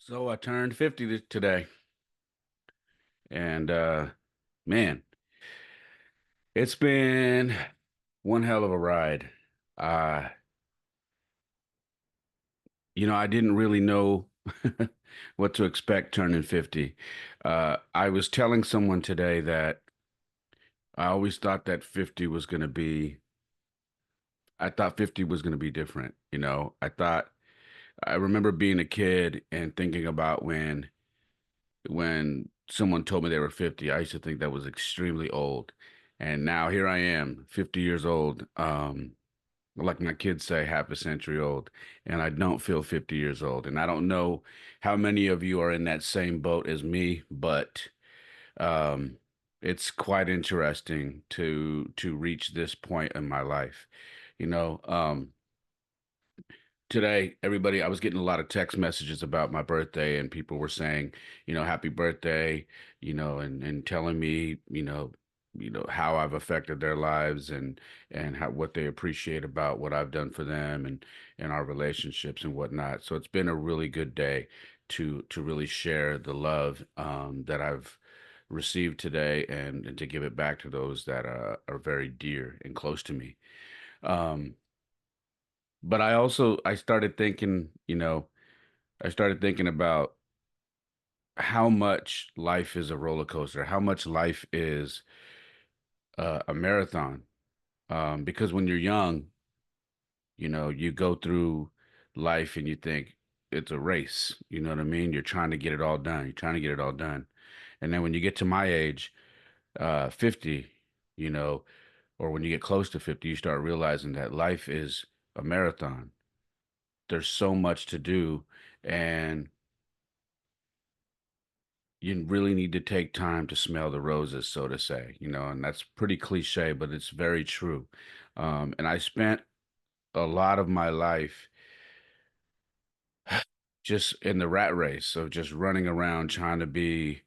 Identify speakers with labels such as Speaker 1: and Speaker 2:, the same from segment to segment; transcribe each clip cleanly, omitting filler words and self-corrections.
Speaker 1: So I turned 50 today, and man, it's been one hell of a ride. Uh, I didn't really know what to expect turning 50. I was telling someone today that I always thought that 50 was going to be, I thought 50 was going to be different. I remember being a kid and thinking about when someone told me they were 50, I used to think that was extremely old. And now here I am, 50 years old, like my kids say, half a century old, and I don't feel 50 years old. And I don't know how many of you are in that same boat as me, but um, it's quite interesting to reach this point in my life. You know, um, Today, everybody, I was getting a lot of text messages about my birthday, and people were saying, happy birthday, and telling me, how I've affected their lives and how what they appreciate about what I've done for them and our relationships and whatnot. So it's been a really good day to really share the love that I've received today and to give it back to those that are very dear and close to me. Um, but I started thinking, I started thinking about how much life is a roller coaster, how much life is a marathon. Because when you're young, you go through life and you think it's a race. You know what I mean? You're trying to get it all done. You're trying to get it all done. And then when you get to my age, 50, you know, or when you get close to 50, you start realizing that life is a marathon. There's so much to do. And you really need to take time to smell the roses, so to say, and that's pretty cliche, but it's very true. And I spent a lot of my life just in the rat race of just running around trying to be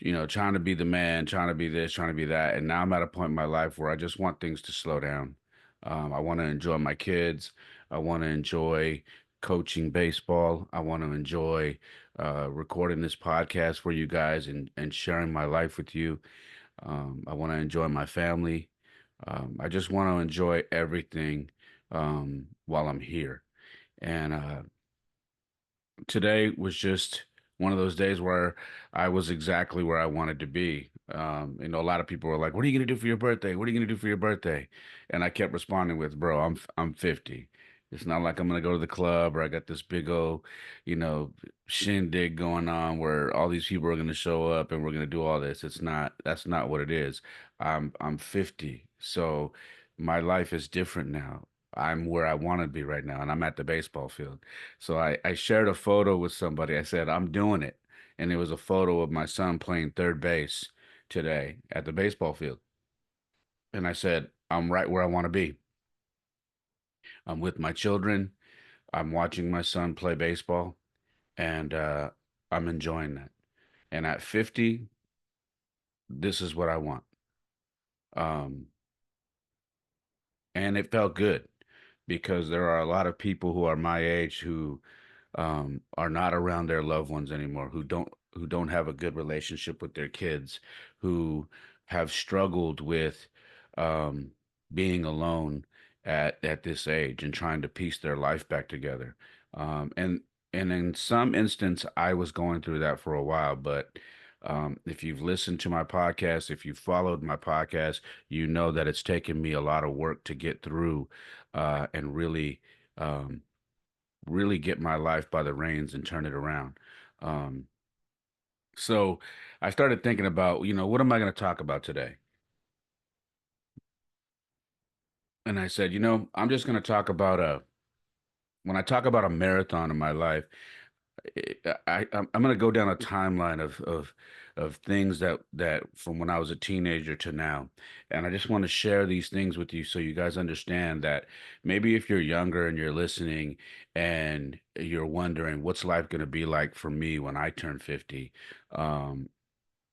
Speaker 1: the man, trying to be this, trying to be that. And now I'm at a point in my life where I just want things to slow down. I want to enjoy my kids. I want to enjoy coaching baseball. I want to enjoy recording this podcast for you guys and sharing my life with you. I want to enjoy my family. I just want to enjoy everything while I'm here. And today was just one of those days where I was exactly where I wanted to be. A lot of people were like, "What are you gonna do for your birthday? What are you gonna do for your birthday?" And I kept responding with, "Bro, I'm 50. It's not like I'm gonna go to the club or I got this big old, you know, shindig going on where all these people are gonna show up and we're gonna do all this. It's not. That's not what it is. I'm 50, so my life is different now. I'm where I want to be right now, and I'm at the baseball field. So I shared a photo with somebody. I said, I'm doing it. And it was a photo of my son playing third base today at the baseball field. And I said, I'm right where I want to be. I'm with my children. I'm watching my son play baseball, and I'm enjoying that. And at 50, this is what I want. Um, and it felt good because there are a lot of people who are my age who are not around their loved ones anymore, who don't have a good relationship with their kids, who have struggled with um, being alone at this age and trying to piece their life back together. And in some instance, I was going through that for a while, but if you've listened to my podcast, if you've followed my podcast, you know that it's taken me a lot of work to get through and um, really get my life by the reins and turn it around. Um, so I started thinking about, what am I going to talk about today? And I said, I'm just going to talk about when I talk about a marathon in my life, I'm going to go down a timeline of things that from when I was a teenager to now, and I just want to share these things with you so you guys understand that maybe if you're younger and you're listening and you're wondering what's life going to be like for me when I turn 50, um,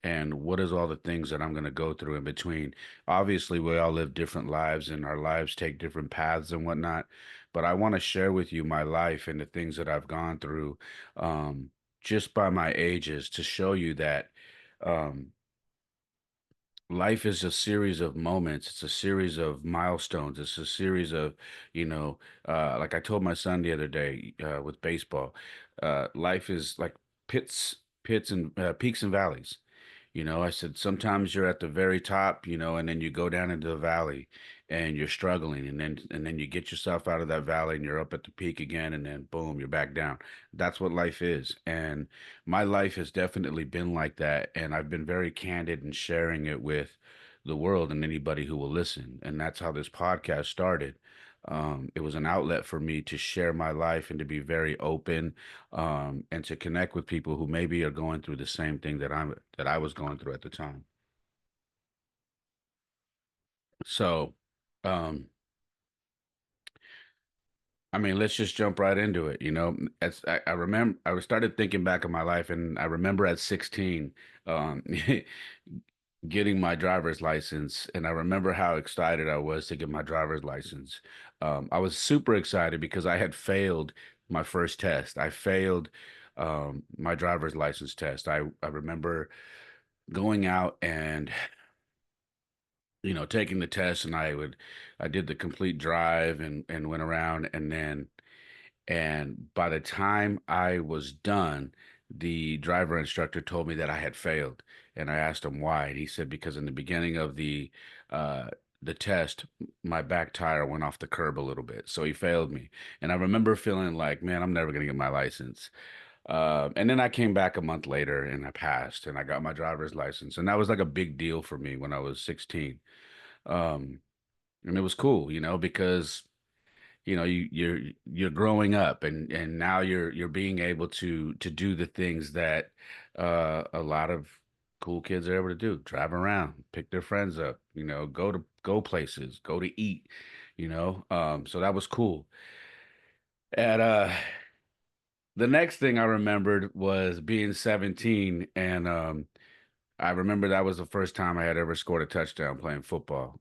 Speaker 1: and what is all the things that I'm going to go through in between. Obviously, we all live different lives and our lives take different paths and whatnot. But I want to share with you my life and the things that I've gone through. just by my ages to show you that um, life is a series of moments. It's a series of milestones. It's a series of, like I told my son the other day with baseball, life is like pits, pits and peaks and valleys. I said sometimes you're at the very top, and then you go down into the valley and you're struggling, and then you get yourself out of that valley and you're up at the peak again, and then boom, you're back down. That's what life is. And my life has definitely been like that, and I've been very candid in sharing it with the world and anybody who will listen. And that's how this podcast started. It was an outlet for me to share my life and to be very open, and to connect with people who maybe are going through the same thing that I was going through at the time. So, um, I mean, let's just jump right into it. As I remember, I started thinking back on my life, and I remember at 16, um, getting my driver's license, and I remember how excited I was to get my driver's license. I was super excited because I had failed my first test. I failed my driver's license test. I remember going out and taking the test, and I did the complete drive and went around, and by the time I was done, the driver instructor told me that I had failed. And I asked him why. And he said, because in the beginning of uh, the test, my back tire went off the curb a little bit. So he failed me. And I remember feeling like, man, I'm never going to get my license. And then I came back a month later and I passed and I got my driver's license. And that was like a big deal for me when I was 16. Um, and it was cool, because you're growing up, and now you're being able to do the things that a lot of cool kids are able to do: drive around, pick their friends up, go places, go to eat, so that was cool. And the next thing I remembered was being 17, and I remember that was the first time I had ever scored a touchdown playing football.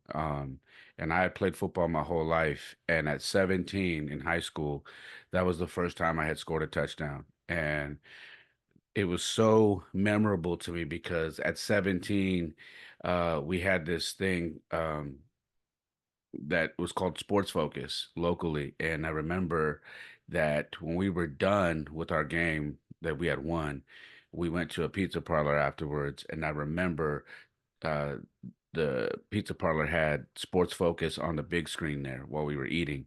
Speaker 1: And I had played football my whole life. And at 17 in high school, that was the first time I had scored a touchdown. And it was so memorable to me because at 17, we had this thing that was called Sports Focus locally. And I remember that when we were done with our game that we had won, we went to a pizza parlor afterwards. And I remember uh, the pizza parlor had Sports Focus on the big screen there while we were eating,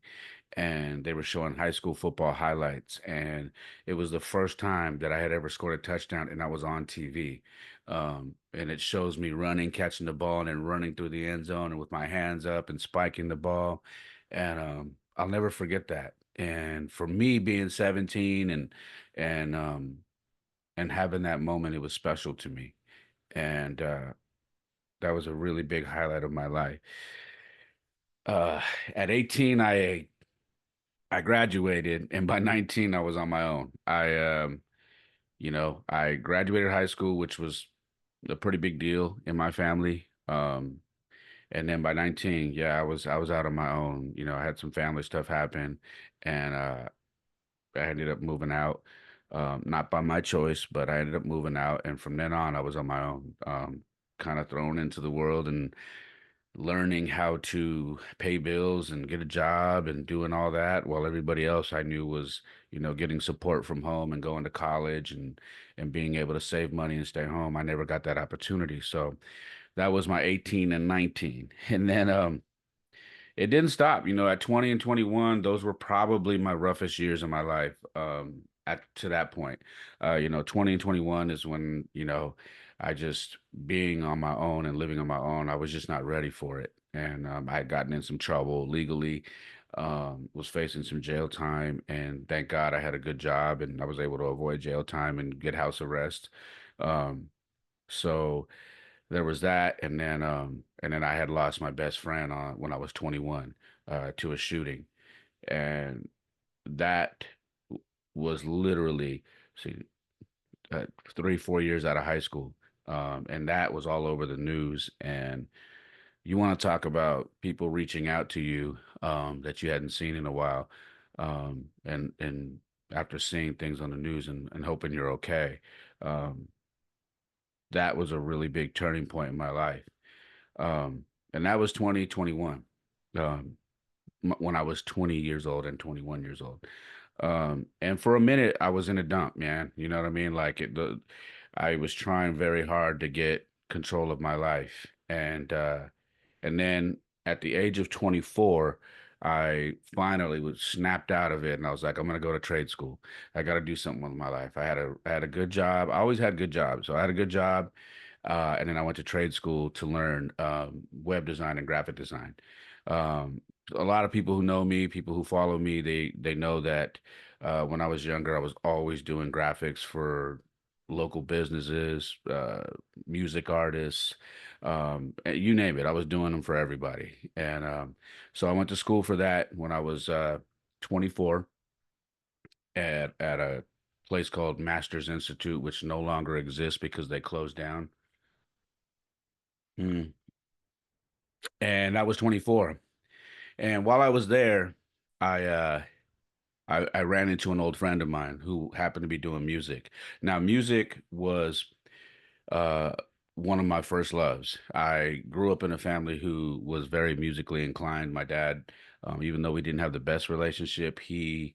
Speaker 1: and they were showing high school football highlights. And it was the first time that I had ever scored a touchdown, and I was on TV. And it shows me running, catching the ball, and then running through the end zone and with my hands up and spiking the ball. And I'll never forget that. And for me, being 17 and having that moment, it was special to me. And that was a really big highlight of my life. Uh, at 18, I graduated, and by 19, I was on my own. I graduated high school, which was a pretty big deal in my family. And then by 19, yeah, I was out on my own. I had some family stuff happen, and I ended up moving out. Not by my choice, but I ended up moving out, and from then on, I was on my own. Kind of thrown into the world and learning how to pay bills and get a job and doing all that while everybody else I knew was, getting support from home and going to college and being able to save money and stay home. I never got that opportunity. So that was my 18 and 19. And then it didn't stop. At 20 and 21, those were probably my roughest years of my life. At to that point, 20 and 21 is when, I just being on my own and living on my own, I was just not ready for it. And I had gotten in some trouble legally, was facing some jail time, and thank God I had a good job and I was able to avoid jail time and get house arrest. Um, so there was that, and then I had lost my best friend when I was 21 to a shooting, and that was literally, see, 3 4 years out of high school, and that was all over the news. And you want to talk about people reaching out to you that you hadn't seen in a while, and after seeing things on the news and hoping you're okay. Um, that was a really big turning point in my life. Um, and that was 2021. Um, when I was 20 years old and 21 years old. And for a minute, I was in a dump, man. You know what I mean? I was trying very hard to get control of my life. And then at the age of 24, I finally was snapped out of it. And I was like, I'm going to go to trade school. I got to do something with my life. I had a good job. I always had good jobs. So I had a good job. And then I went to trade school to learn web design and graphic design. Um, a lot of people who know me, people who follow me, they know that when I was younger, I was always doing graphics for local businesses, music artists, you name it. I was doing them for everybody. And so I went to school for that when I was 24 at a place called Masters Institute, which no longer exists because they closed down. Mm. And I was 24. And while I was there, I uh I ran into an old friend of mine who happened to be doing music. Now, music was uh one of my first loves. I grew up in a family who was very musically inclined. My dad, even though we didn't have the best relationship, he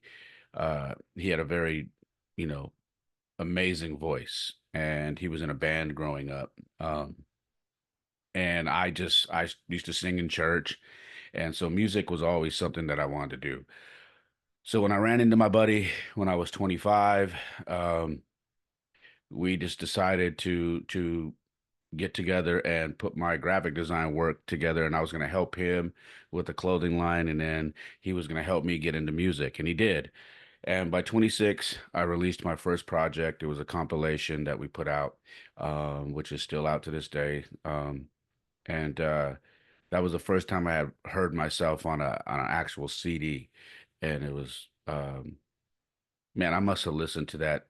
Speaker 1: had a very, you know, amazing voice, and he was in a band growing up. And I used to sing in church, and so music was always something that I wanted to do. So when I ran into my buddy when I was 25, um, we just decided to get together and put my graphic design work together, and I was going to help him with the clothing line, and then he was going to help me get into music, and he did. And by 26, I released my first project. It was a compilation that we put out, which is still out to this day. And That was the first time I had heard myself on an actual CD, and it was man, I must have listened to that.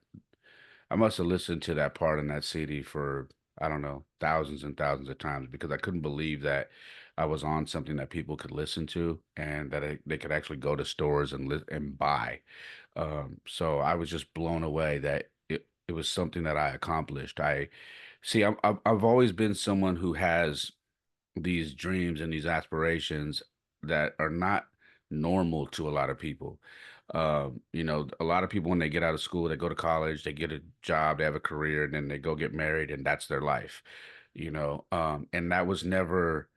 Speaker 1: I must have listened to that part in that CD for, I don't know, thousands and thousands of times because I couldn't believe that I was on something that people could listen to and that they could actually go to stores and buy. So I was just blown away that it was something that I accomplished. I see. I've always been someone who has these dreams and these aspirations that are not normal to a lot of people. A lot of people when they get out of school, they go to college, they get a job, they have a career, and then they go get married, and that's their life. And that was never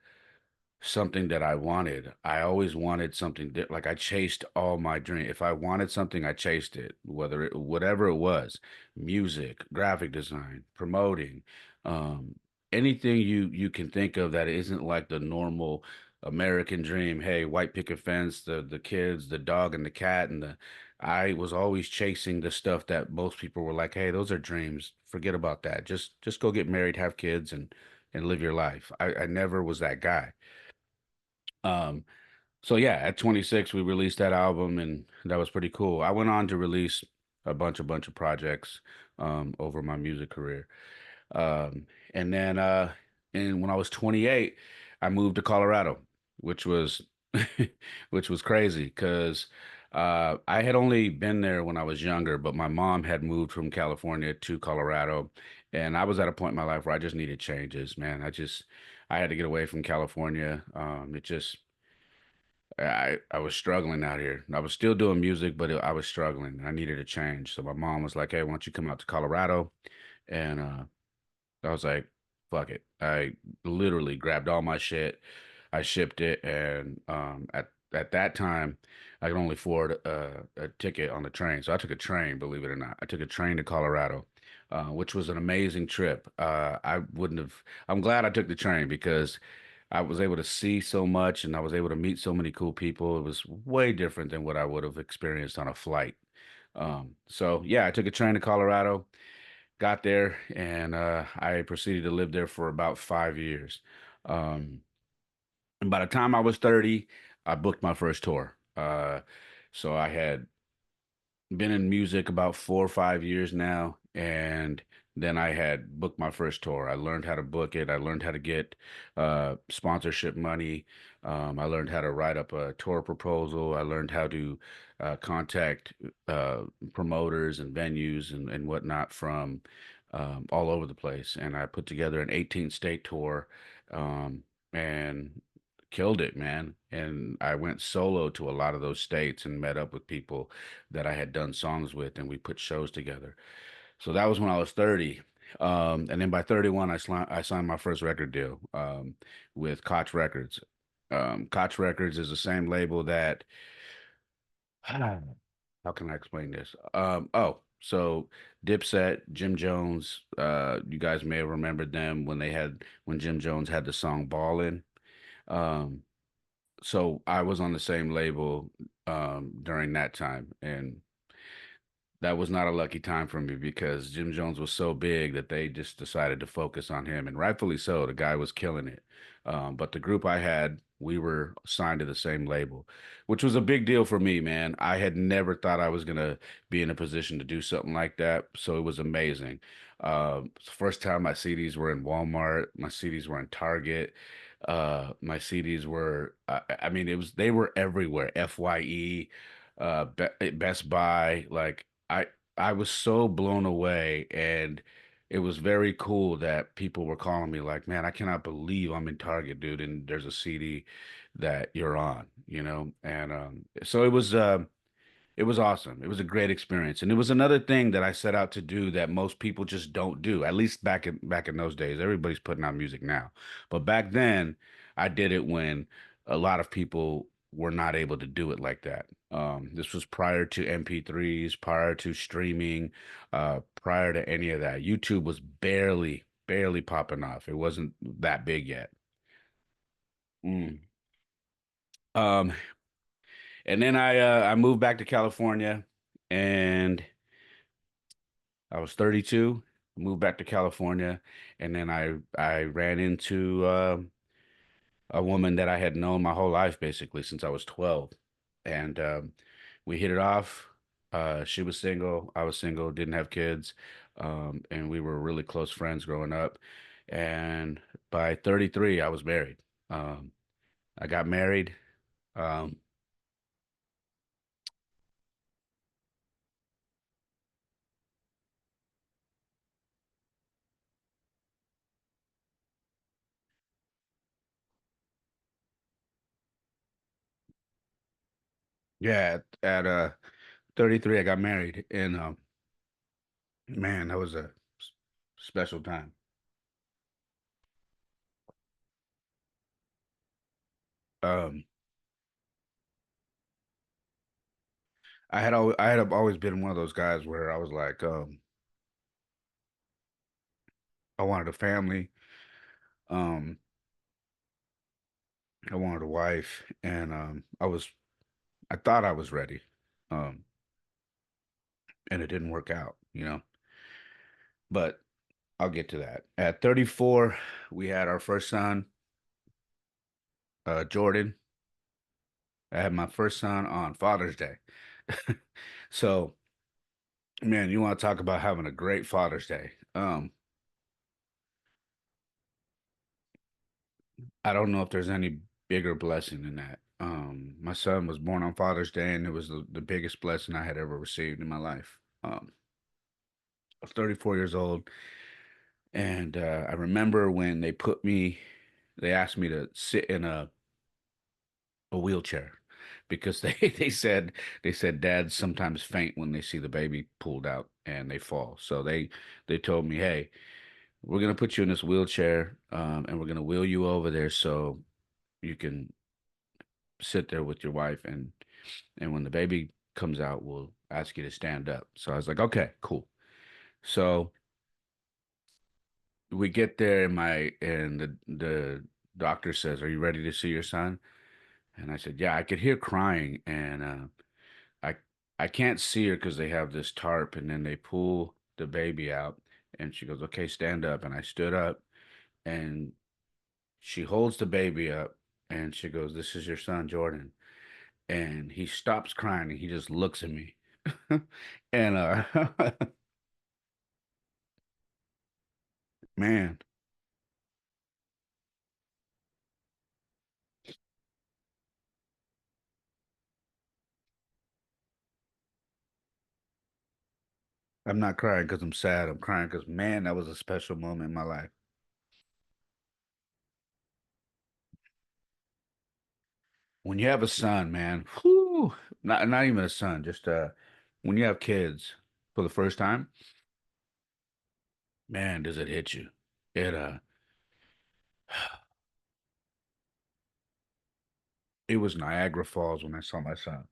Speaker 1: something that I wanted. I always wanted something that, like, I chased all my dream. If I wanted something, I chased it, whatever it was, music, graphic design, promoting, um, anything you can think of that isn't like the normal American dream. Hey, white picket fence, the kids, the dog and the cat and the I was always chasing the stuff that most people were like, hey, those are dreams. Forget about that. Just go get married, have kids and live your life. I never was that guy. Um, so yeah, at 26, we released that album, and that was pretty cool. I went on to release bunch of projects over my music career. Um, and then and when I was 28, I moved to Colorado, which was which was crazy because I had only been there when I was younger, but my mom had moved from California to Colorado, and I was at a point in my life where I just needed changes, man. I had to get away from California. I was struggling out here. I was still doing music, but I was struggling. I needed a change. So my mom was like, "Hey, why don't you come out to Colorado?" And I was like, "Fuck it." I literally grabbed all my shit. I shipped it, and at that time, I could only afford a ticket on the train. So I took a train, believe it or not. I took a train to Colorado, which was an amazing trip. I wouldn't have. I'm glad I took the train because I was able to see so much and I was able to meet so many cool people. It was way different than what I would have experienced on a flight. So yeah, I took a train to Colorado, got there, and I proceeded to live there for about 5 years. Um, and by the time I was 30, I booked my first tour. So I had been in music about 4 or 5 years now, and then I had booked my first tour. I learned how to book it. I learned how to get sponsorship money. I learned how to write up a tour proposal. I learned how to contact uh, promoters and venues and whatnot from all over the place. And I put together an 18 state tour and killed it, man. And I went solo to a lot of those states and met up with people that I had done songs with, and we put shows together. So that was when I was 30. And then by 31, I signed my first record deal with Koch Records. Koch Records is the same label that, how can I explain this? So Dipset, Jim Jones, you guys may have remembered them when Jim Jones had the song Ballin'. Um, so I was on the same label during that time, and that was not a lucky time for me because Jim Jones was so big that they just decided to focus on him, and rightfully so. The guy was killing it. But the group I had, we were signed to the same label, which was a big deal for me, man. I had never thought I was gonna be in a position to do something like that, so it was amazing. It's the first time my CDs were in Walmart, my CDs were in Target, my CDs were, I mean, it was they were everywhere. FYE, Best Buy, like. I was so blown away, and it was very cool that people were calling me like, "Man, I cannot believe I'm in Target, dude, and there's a CD that you're on," you know? And so it was awesome. It was a great experience. And it was another thing that I set out to do that most people just don't do. At least back in those days. Everybody's putting out music now. But back then, I did it when a lot of people were not able to do it like that. This was prior to MP3s, prior to streaming, prior to any of that. YouTube was barely popping off. It wasn't that big yet. Mm. Um, and then I moved back to California, and I was 32, moved back to California, and then I ran into a woman that I had known my whole life, basically since I was 12, and we hit it off. She was single, I was single, didn't have kids, and we were really close friends growing up. And by 33, I was married. Um, I got married. Um, yeah, at 33, I got married, and man, that was a special time. Um, I had always been one of those guys where I was like, I wanted a family, um, I wanted a wife, and I thought I was ready, um, and it didn't work out, you know. But I'll get to that. At 34, we had our first son, Jordan. I had my first son on Father's Day. So, man, you want to talk about having a great Father's Day? I don't know if there's any bigger blessing than that. My son was born on Father's Day, and it was the biggest blessing I had ever received in my life. I was 34 years old, and I remember when they asked me to sit in a wheelchair because they said dads sometimes faint when they see the baby pulled out and they fall. So they told me, hey, we're gonna put you in this wheelchair, and we're gonna wheel you over there so you can sit there with your wife, and when the baby comes out, we'll ask you to stand up. So I was like, okay, cool. So we get there, and the doctor says, "Are you ready to see your son?" And I said, "Yeah." I could hear crying, and I I can't see her because they have this tarp, and then they pull the baby out, and she goes, "Okay, stand up." And I stood up, and she holds the baby up, and she goes, "This is your son, Jordan." And he stops crying, and he just looks at me. And man, I'm not crying because I'm sad. I'm crying because, man, that was a special moment in my life. When you have a son, man, whew, not even a son, just when you have kids for the first time, man, does it hit you? It it was Niagara Falls when I saw my son.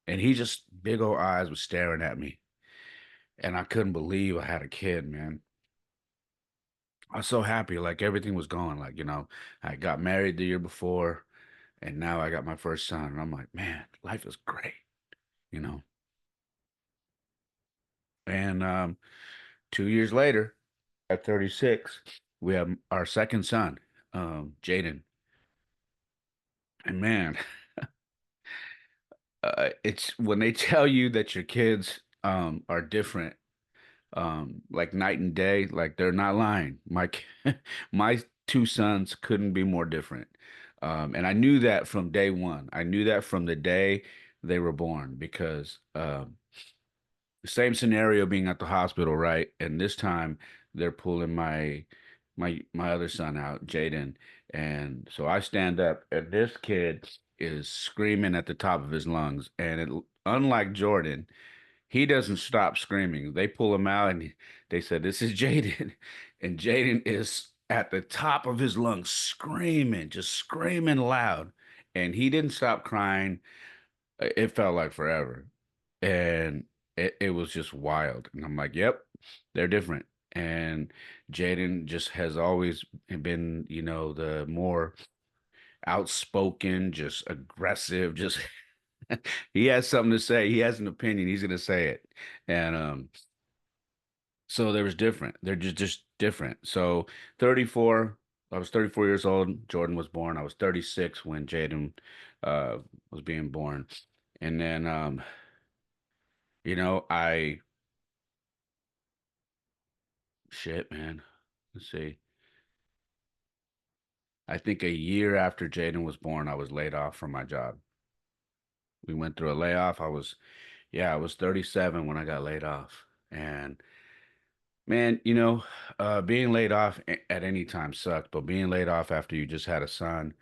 Speaker 1: And he just big old eyes was staring at me. And I couldn't believe I had a kid, man. I was so happy, like everything was going. Like, I got married the year before, and now I got my first son. And I'm like, man, life is great, you know. And 2 years later, at 36, we have our second son, Jaden. And man, it's when they tell you that your kids are different, like night and day, like they're not lying. My two sons couldn't be more different. And I knew that from day one. I knew that from the day they were born because the same scenario being at the hospital, right? And this time they're pulling my other son out, Jaden. And so I stand up and this kid is screaming at the top of his lungs. And unlike Jordan, he doesn't stop screaming. They pull him out and they said, "This is Jaden." And Jaden is at the top of his lungs screaming, just screaming loud. And he didn't stop crying. It felt like forever. And it was just wild. And I'm like, yep, they're different. And Jaden just has always been, the more outspoken, just aggressive, just he has something to say. He has an opinion. He's gonna say it. And so there was different. They're just different. So 34, I was 34 years old. Jordan was born. I was 36 when Jaden uh was being born. And then I shit, man. Let's see. I think a year after Jaden was born, I was laid off from my job. We went through a layoff. I was 37 when I got laid off. And man, being laid off at any time sucked, but being laid off after you just had a son,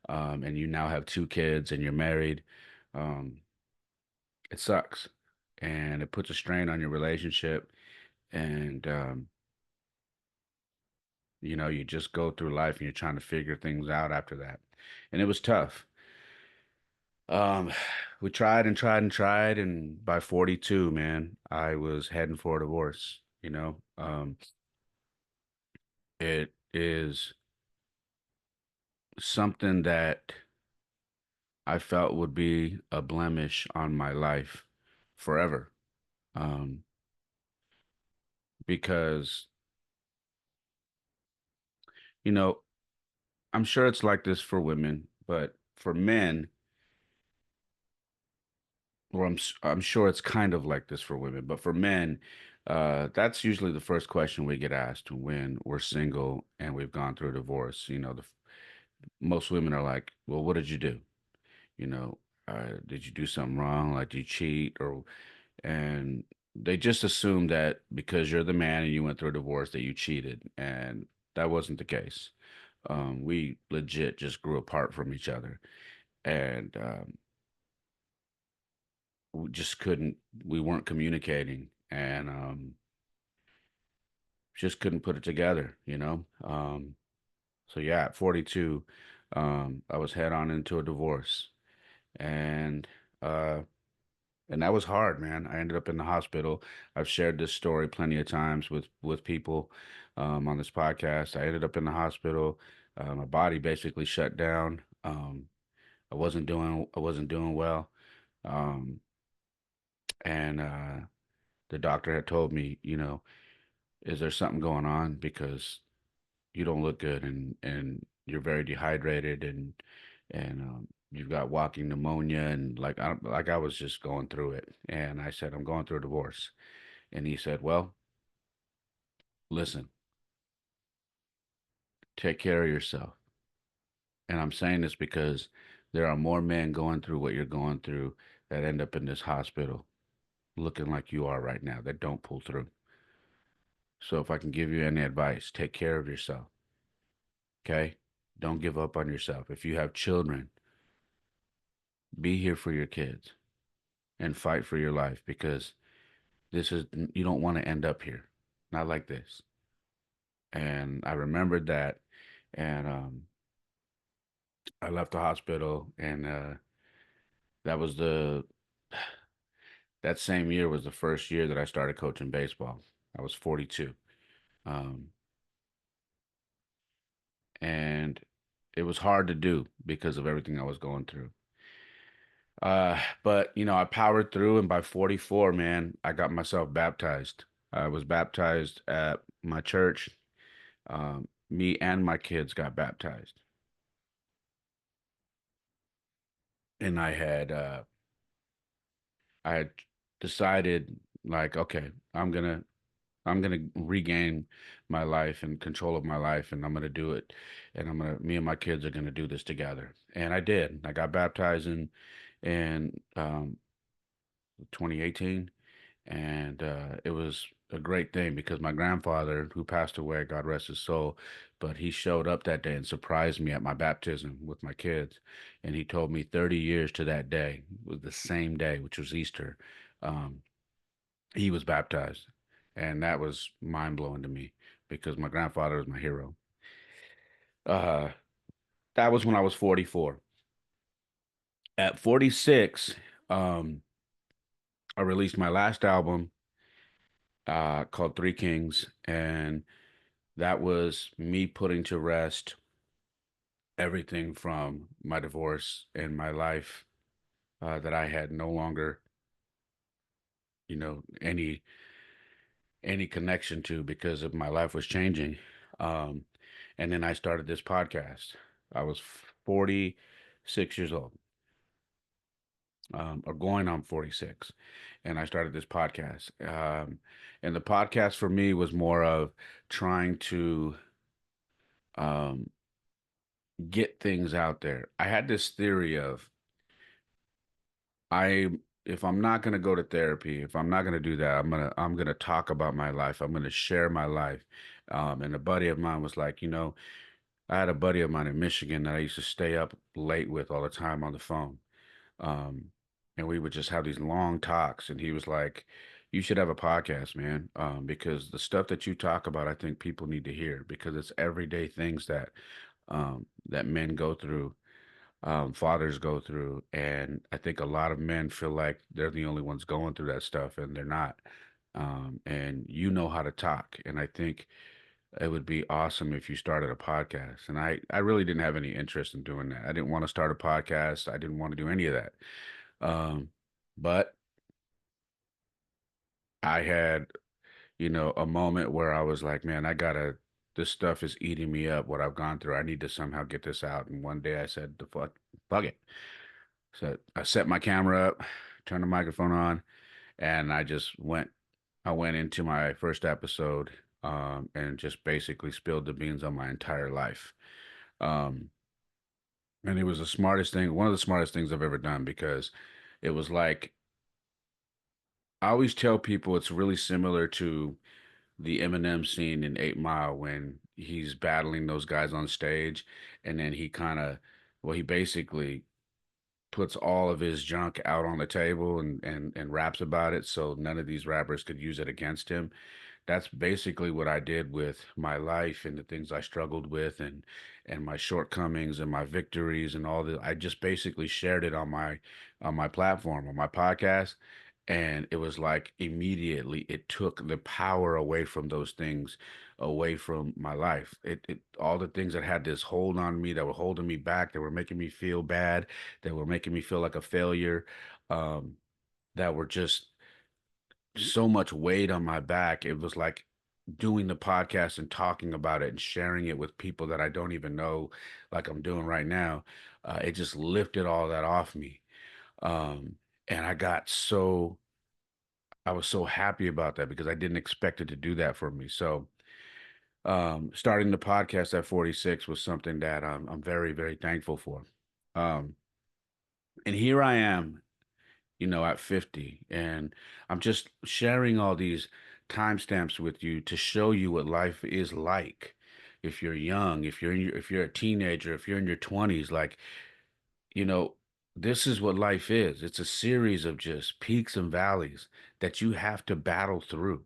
Speaker 1: and you now have two kids and you're married, um, it sucks. And it puts a strain on your relationship. And, you just go through life and you're trying to figure things out after that. And it was tough. Um, we tried and tried and tried, and by 42, man, I was heading for a divorce. It is something that I felt would be a blemish on my life forever. Um, because, you know, I'm sure it's like this for women, but for men, or I'm sure it's kind of like this for women, but for men, that's usually the first question we get asked when we're single and we've gone through a divorce. Most women are like, "Well, what did you do? You know, did you do something wrong? Like, did you cheat or?" And they just assume that because you're the man and you went through a divorce that you cheated, and that wasn't the case. We legit just grew apart from each other, and we just couldn't. We weren't communicating, and just couldn't put it together. So yeah, at 42, I was head on into a divorce, and uh, and that was hard, man. I ended up in the hospital. I've shared this story plenty of times with people on this podcast. I ended up in the hospital. My body basically shut down. I wasn't doing well. Um, and the doctor had told me, is there something going on? Because you don't look good and you're very dehydrated and you've got walking pneumonia and like I was just going through it. And I said, I'm going through a divorce. And he said, well, listen, take care of yourself. And I'm saying this because there are more men going through what you're going through that end up in this hospital. looking like you are right now that don't pull through. So if I can give you any advice, take care of yourself. Okay? Don't give up on yourself. If you have children, be here for your kids and fight for your life, because this is, you don't want to end up here. Not like this. And I remembered that. And I left the hospital, and that was the that same year was the first year that I started coaching baseball. I was 42. Um, and it was hard to do because of everything I was going through. But I powered through, and by 44, man, I got myself baptized. I was baptized at my church. Me and my kids got baptized, and I had decided, like, okay, I'm gonna regain my life and control of my life, and I'm gonna do it, and me and my kids are gonna do this together. And I did. I got baptized in 2018, and it was a great thing because my grandfather, who passed away, God rest his soul, but he showed up that day and surprised me at my baptism with my kids, and he told me 30 years to that day was the same day, which was Easter. Um, he was baptized, and that was mind blowing to me because my grandfather was my hero. Uh, that was when I was 44. At 46, um, I released my last album called Three Kings, and that was me putting to rest everything from my divorce and my life that I had no longer, any connection to, because of my life was changing. Um, and then I started this podcast. I was 46 years old, or going on 46, and I started this podcast. And the podcast for me was more of trying to um, get things out there. I had this theory of, I if I'm not going to go to therapy, if I'm not going to do that, I'm going to talk about my life. I'm going to share my life. And a buddy of mine was like, I had a buddy of mine in Michigan that I used to stay up late with all the time on the phone. Um, and we would just have these long talks. And he was like, you should have a podcast, man, because the stuff that you talk about, I think people need to hear, because it's everyday things that men go through, fathers go through. And I think a lot of men feel like they're the only ones going through that stuff, and they're not. And you know how to talk. And I think it would be awesome if you started a podcast. And I really didn't have any interest in doing that. I didn't want to start a podcast. I didn't want to do any of that. Um, but I had, a moment where I was like, man, this stuff is eating me up, what I've gone through. I need to somehow get this out. And one day I said, fuck it. So I set my camera up, turned the microphone on, and I went into my first episode, and just basically spilled the beans on my entire life. Um, and it was one of the smartest things I've ever done, because it was like, I always tell people it's really similar to the Eminem scene in 8 Mile, when he's battling those guys on stage, and then he basically puts all of his junk out on the table, and raps about it, so none of these rappers could use it against him. That's basically what I did with my life and the things I struggled with, and my shortcomings and my victories and all I just basically shared it on my platform, on my podcast. And it was like, immediately it took the power away from those things, away from my life. It all the things that had this hold on me, that were holding me back, that were making me feel bad, that were making me feel like a failure, um, that were just so much weight on my back. It was like doing the podcast and talking about it and sharing it with people that I don't even know, like I'm doing right now. It just lifted all that off me. Um, and I was so happy about that, because I didn't expect it to do that for me. So, starting the podcast at 46 was something that I'm very, very thankful for. Um, and here I am, at 50. And I'm just sharing all these timestamps with you to show you what life is like. If you're young, if you're a teenager, if you're in your 20s, like, you know, this is what life is. It's a series of just peaks and valleys that you have to battle through.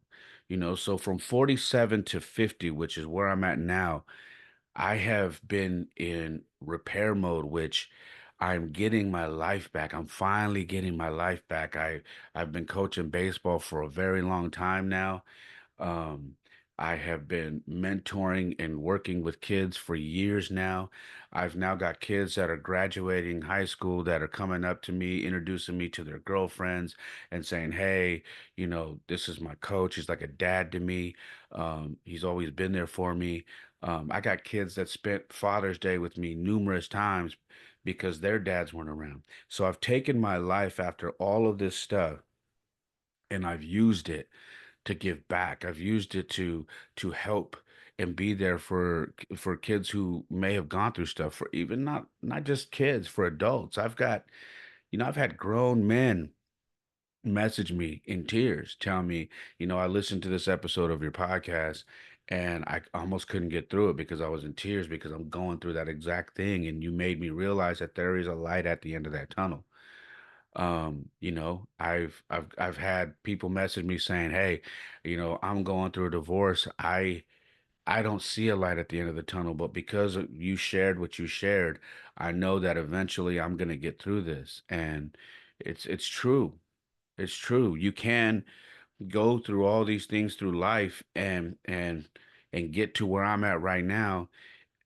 Speaker 1: So from 47 to 50, which is where I'm at now, I have been in repair mode, which I'm getting my life back. I'm finally getting my life back. I've been coaching baseball for a very long time now. Um, I have been mentoring and working with kids for years now. I've now got kids that are graduating high school that are coming up to me, introducing me to their girlfriends and saying, "Hey, this is my coach. He's like a dad to me. He's always been there for me." I got kids that spent Father's Day with me numerous times because their dads weren't around. So I've taken my life after all of this stuff and I've used it to give back. I've used it to help and be there for kids who may have gone through stuff, for even not just kids, for adults. I've had grown men message me in tears, tell me, I listened to this episode of your podcast and I almost couldn't get through it because I was in tears because I'm going through that exact thing and you made me realize that there is a light at the end of that tunnel. I've had people message me saying, "Hey, I'm going through a divorce. I don't see a light at the end of the tunnel, but because you shared what you shared, I know that eventually I'm going to get through this." And it's true. It's true. You can go through all these things through life and get to where I'm at right now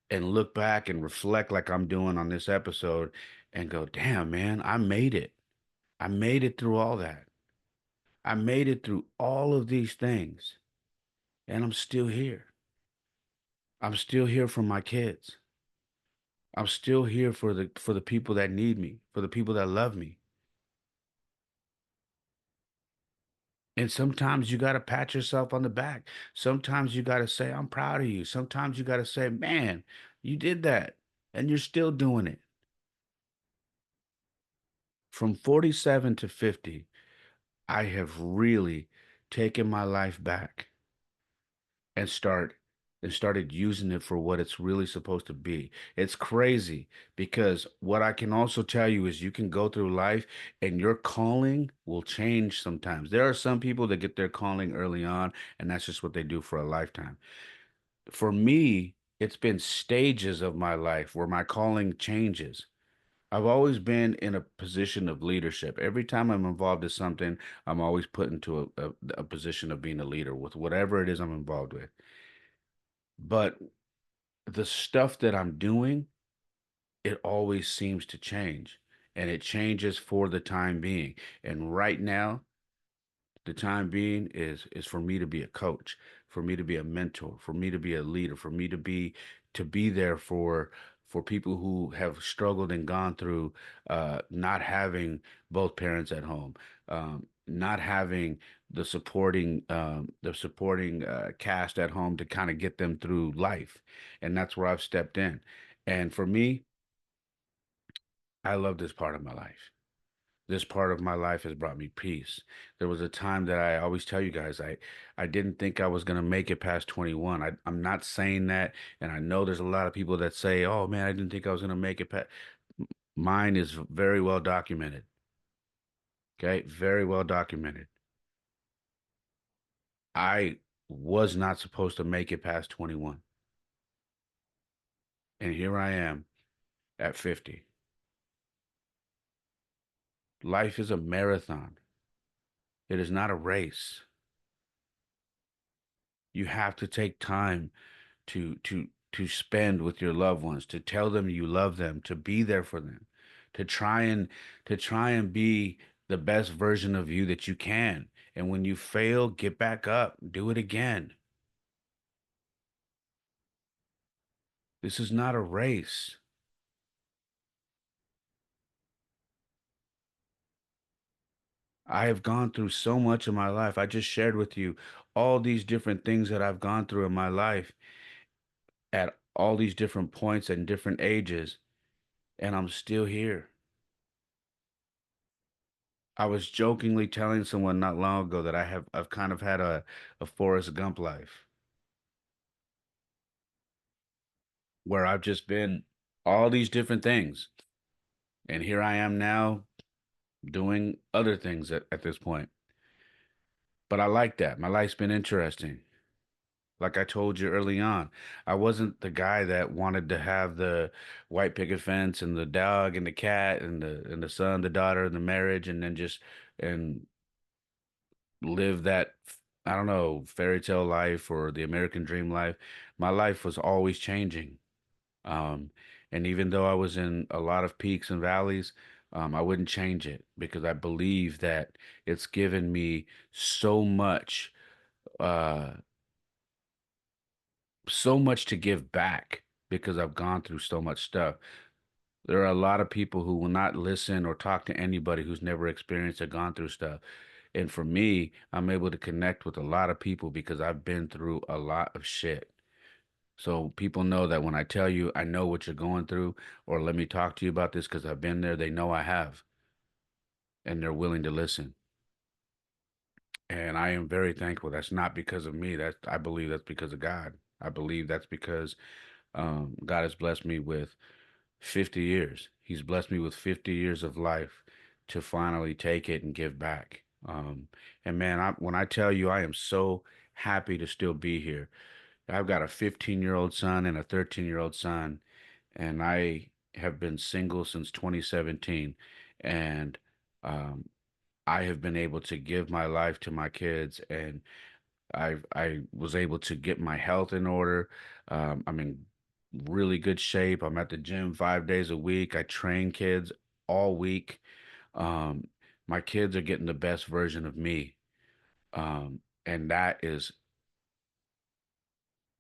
Speaker 1: and look back and reflect like I'm doing on this episode and go, "Damn, man, I made it. I made it through all that. I made it through all of these things, and I'm still here. I'm still here for my kids. I'm still here for the people that need me, for the people that love me." And sometimes you got to pat yourself on the back. Sometimes you got to say, "I'm proud of you." Sometimes you got to say, "Man, you did that and you're still doing it." From 47 to 50, I have really taken my life back and started using it for what it's really supposed to be. It's crazy because what I can also tell you is you can go through life and your calling will change sometimes. There are some people that get their calling early on and that's just what they do for a lifetime. For me, it's been stages of my life where my calling changes. I've always been in a position of leadership. Every time I'm involved in something, I'm always put into a position of being a leader with whatever it is I'm involved with. But the stuff that I'm doing, it always seems to change and it changes for the time being. And right now, the time being is for me to be a coach, for me to be a mentor, for me to be a leader, for me to be there for people who have struggled and gone through not having both parents at home, not having the supporting cast at home to kind of get them through life, and that's where I've stepped in. And for me, I love this part of my life. This part of my life has brought me peace. There was a time that I always tell you guys I didn't think I was going to make it past 21. I'm not saying that, and I know there's a lot of people that say, "Oh man, I didn't think I was going to make it past." Mine is very well documented. Okay, very well documented. I was not supposed to make it past 21, and here I am at 50. Life is a marathon. It is not a race. You have to take time to spend with your loved ones, to tell them you love them, to be there for them, to try and be the best version of you that you can. And when you fail, get back up, do it again. This is not a race. I have gone through so much in my life. I just shared with you all these different things that I've gone through in my life at all these different points and different ages, and I'm still here. I was jokingly telling someone not long ago that I've kind of had a Forrest Gump life where I've just been all these different things. And here I am now doing other things at this point. But I like that. My life's been interesting. Like I told you early on, I wasn't the guy that wanted to have the white picket fence and the dog and the cat and the son, the daughter, and the marriage, and then just and live that I don't know, fairy tale life or the American dream life. My life was always changing. Um, and even though I was in a lot of peaks and valleys, I wouldn't change it because I believe that it's given me so much, uh, so much to give back because I've gone through so much stuff. There are a lot of people who will not listen or talk to anybody who's never experienced or gone through stuff. And for me, I'm able to connect with a lot of people because I've been through a lot of shit. So people know that when I tell you I know what you're going through, or let me talk to you about this because I've been there, they know I have, and they're willing to listen. And I am very thankful. That's not because of me. That's I believe that's because of God. I believe that's because God has blessed me with 50 years. He's blessed me with 50 years of life to finally take it and give back. And man, when I tell you I am so happy to still be here. I've got a 15-year-old son and a 13-year-old son, and I have been single since 2017. And um, I have been able to give my life to my kids, and I was able to get my health in order. I'm in really good shape. I'm at the gym 5 days a week. I train kids all week. Um, my kids are getting the best version of me. And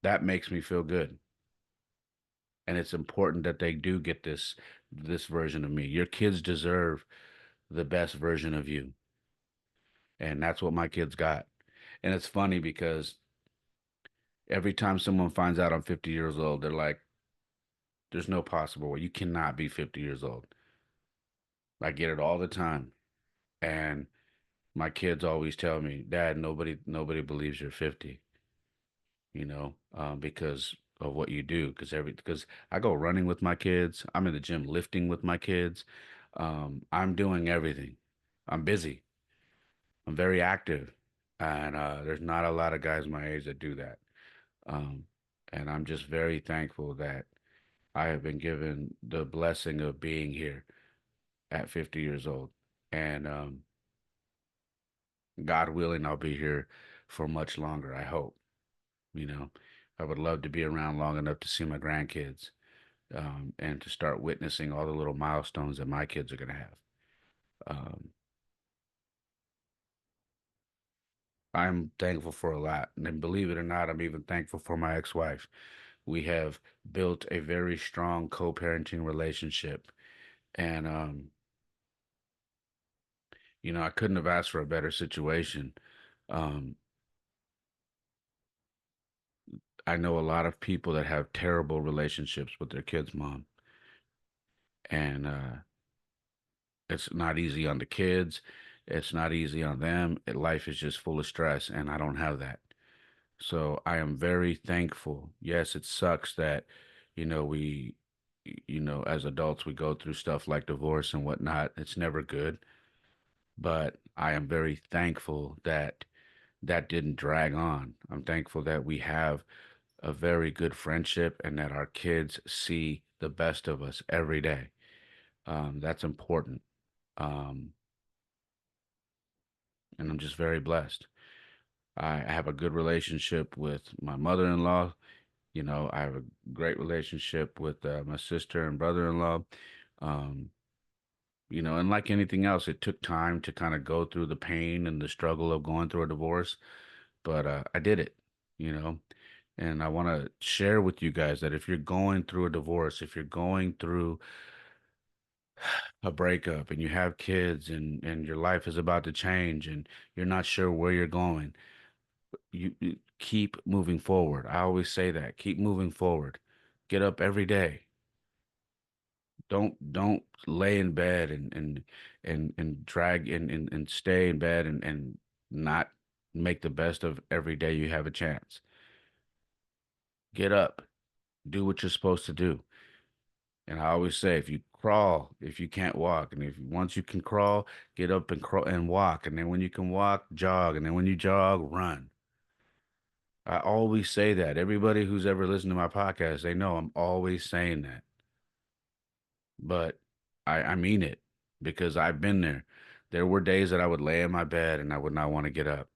Speaker 1: that makes me feel good. And it's important that they do get this version of me. Your kids deserve the best version of you. And that's what my kids got. And it's funny because every time someone finds out I'm 50 years old, they're like, there's no possible way. You cannot be 50 years old. I get it all the time. And my kids always tell me, Dad, nobody believes you're 50, because of what you do. Because I go running with my kids. I'm in the gym lifting with my kids. I'm doing everything. I'm busy. I'm very active. And there's not a lot of guys my age that do that. Um, and I'm just very thankful that I have been given the blessing of being here at 50 years old. And God willing, I'll be here for much longer, I hope. You know, I would love to be around long enough to see my grandkids, and to start witnessing all the little milestones that my kids are going to have. Um, I'm thankful for a lot. And believe it or not, I'm even thankful for my ex wife. We have built a very strong co parenting relationship. And, I couldn't have asked for a better situation. Um, I know a lot of people that have terrible relationships with their kids' mom, and it's not easy on the kids. It's not easy on them. Life is just full of stress, and I don't have that. So I am very thankful. Yes, it sucks that, we, as adults, we go through stuff like divorce and whatnot. It's never good, but I am very thankful that that didn't drag on. I'm thankful that we have a very good friendship and that our kids see the best of us every day. That's important. Um, and I'm just very blessed. I have a good relationship with my mother-in-law. I have a great relationship with my sister and brother-in-law. Um, and like anything else, it took time to kind of go through the pain and the struggle of going through a divorce, but I did it, you know. And I want to share with you guys that if you're going through a divorce, if you're going through a breakup and you have kids and your life is about to change and you're not sure where you're going, you keep moving forward. I always say that. Keep moving forward. Get up every day. Don't lay in bed and drag and stay in bed and not make the best of every day you have a chance. Get up, do what you're supposed to do. And I always say, if you crawl, if you can't walk, and if once you can crawl, get up and crawl and walk. And then when you can walk, jog. And then when you jog, run. I always say that. Everybody who's ever listened to my podcast, they know I'm always saying that. But I mean it because I've been there. There were days that I would lay in my bed and I would not want to get up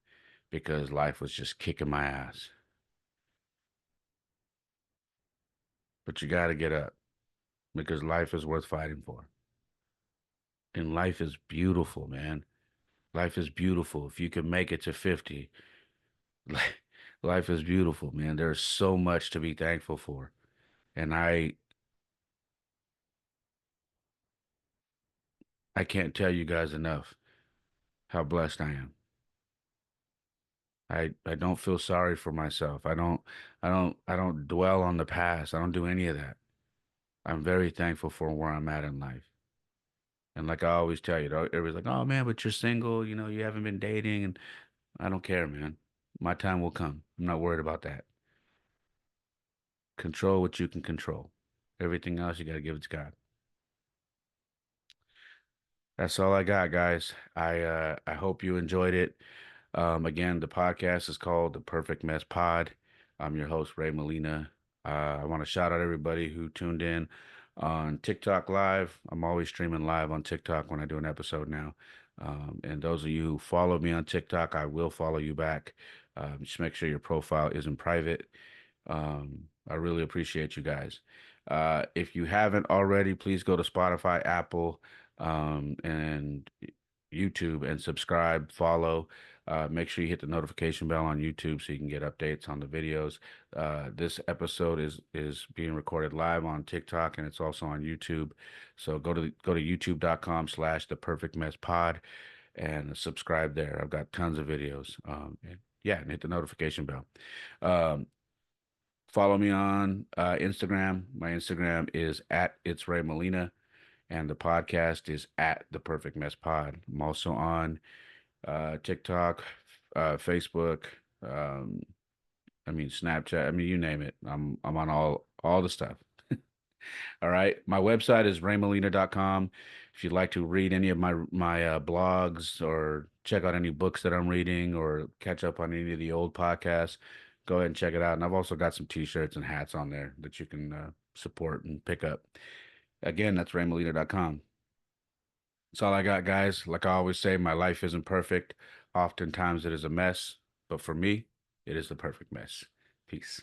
Speaker 1: because life was just kicking my ass. But you got to get up because life is worth fighting for. And life is beautiful, man. Life is beautiful. If you can make it to 50, life is beautiful, man. There's so much to be thankful for. And I can't tell you guys enough how blessed I am. I don't feel sorry for myself. I don't dwell on the past. I don't do any of that. I'm very thankful for where I'm at in life. And like I always tell you, everybody's like, "Oh man, but you're single, you haven't been dating." And I don't care, man. My time will come. I'm not worried about that. Control what you can control. Everything else you got to give it to God. That's all I got, guys. I hope you enjoyed it. Again, the podcast is called The Perfect Mess Pod. I'm your host, Ray Molina. I want to shout out everybody who tuned in on TikTok Live. I'm always streaming live on TikTok when I do an episode now. And those of you who follow me on TikTok, I will follow you back. Just make sure your profile isn't private. I really appreciate you guys. If you haven't already, please go to Spotify, Apple, and YouTube and subscribe, follow. Make sure you hit the notification bell on YouTube so you can get updates on the videos. This episode is being recorded live on TikTok and it's also on YouTube. So go to youtube.com/the perfect mess pod and subscribe there. I've got tons of videos. And yeah, and hit the notification bell. Um, Follow me on Instagram. My Instagram is at It's Ray Molina, and the podcast is at The Perfect Mess Pod. I'm also on TikTok, Facebook, um, Snapchat. You name it. I'm on all the stuff. All right. My website is raymolina.com. If you'd like to read any of my blogs or check out any books that I'm reading or catch up on any of the old podcasts, go ahead and check it out. And I've also got some t-shirts and hats on there that you can support and pick up. Again, that's raymolina.com. That's all I got, guys. Like I always say, my life isn't perfect. Oftentimes it is a mess, but for me, it is the perfect mess. Peace.